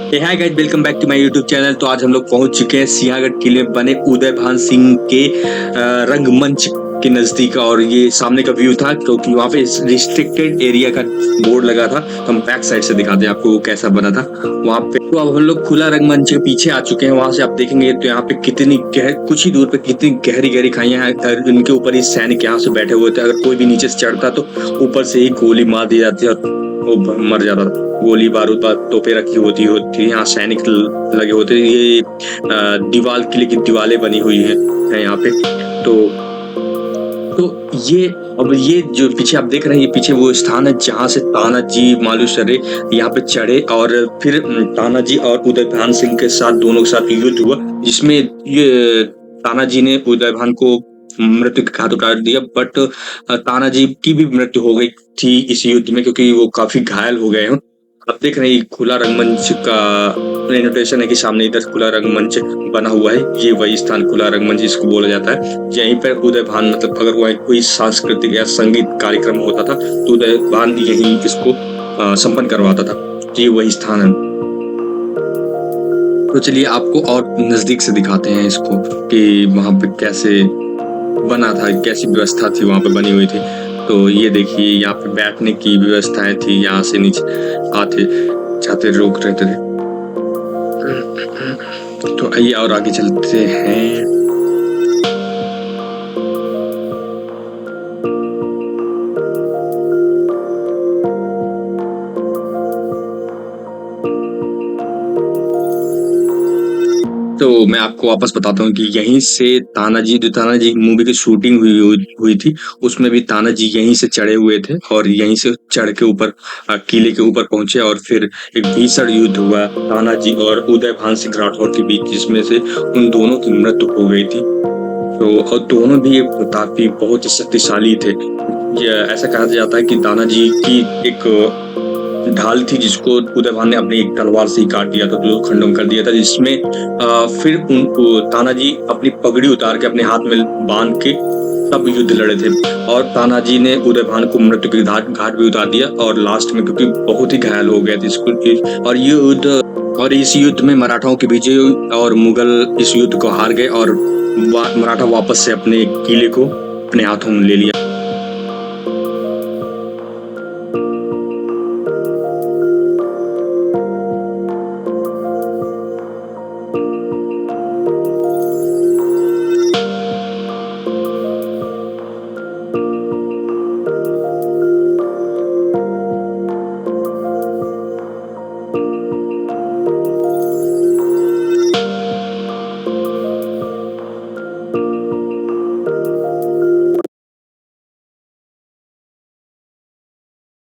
Hi guys, welcome back to my YouTube channel. तो आज हम लोग पहुंच चुके हैं सिंहगढ़ किले में बने उदयभान सिंह के रंगमंच के नजदीक। और ये सामने का व्यू था क्योंकि वहाँ पे रिस्ट्रिक्टेड एरिया का बोर्ड लगा था। तो हम बैक साइड से दिखाते हैं आपको वो कैसा बना था वहाँ पे। तो अब हम लोग खुला रंगमंच के पीछे आ चुके हैं। वहां से आप देखेंगे तो यहाँ पे कितनी कुछ ही दूर पे कितनी गहरी गहरी खाइयां हैं। इनके ऊपर ही सैनिक यहाँ से बैठे हुए थे। अगर कोई भी नीचे से चढ़ता तो ऊपर से ही गोली मार दी जाती और वो मर जाता था। गोली बारूद तोपे रखी होती यहाँ सैनिक लगे होते। ये दीवाल किले की दीवारें बनी हुई है यहाँ पे। तो ये अब ये जो पीछे आप देख रहे हैं, ये पीछे वो स्थान है जहाँ से तानाजी मालूसरे यहाँ पे चढ़े और फिर तानाजी और उदयभान सिंह के साथ दोनों के साथ युद्ध हुआ, जिसमें ये तानाजी ने उदयभान को मृत्यु के घाट उतार दिया। बट तानाजी की भी मृत्यु हो गई थी इस युद्ध में क्योंकि वो काफी घायल हो गए हैं। आप देख रहे हैं खुला रंगमंच का नोटेशन है कि सामने इधर खुला रंगमंच बना हुआ है। ये वही स्थान खुला रंगमंच जिसको बोला जाता है। यहीं पर उदयभान मतलब अगर वह कोई सांस्कृतिक या संगीत कार्यक्रम होता था तो उदयभान यहीं इसको संपन्न करवाता था। ये वही स्थान है। तो चलिए आपको और नजदीक से दिखाते हैं इसको कि वहां पे कैसे बना था, कैसी व्यवस्था थी वहां पे बनी हुई थी। तो ये देखिए यहाँ पे बैठने की व्यवस्थाएं थी। यहाँ से नीचे आते जाते रोक रहते थे। तो आइए और आगे चलते हैं। तो मैं आपको वापस बताता हूँ कि यहीं से तानाजी मूवी की शूटिंग हुई थी। उसमें भी तानाजी यहीं से चढ़े हुए थे और यहीं से चढ़ के ऊपर किले के ऊपर पहुंचे और फिर एक भीषण युद्ध हुआ तानाजी और उदयभान सिंह राठौर के बीच, जिसमें से उन दोनों की मृत्यु हो गई थी। तो और दोनों भी काफी बहुत ही शक्तिशाली थे। ऐसा कहा जाता है कि तानाजी की एक ढाल थी जिसको उदयभान ने अपनी एक तलवार से ही काट दिया था, दो खंडों में कर दिया था। जिसमें फिर उनको तानाजी अपनी पगड़ी उतार के अपने हाथ में बांध के तब युद्ध लड़े थे। और तानाजी ने उदयभान को मृत्यु के घाट भी उतार दिया और लास्ट में क्योंकि बहुत ही घायल हो गए थे इसको। और इस युद्ध में मराठाओं की विजय और मुगल इस युद्ध को हार गए और मराठा वापस से अपने किले को अपने हाथों में ले लिया।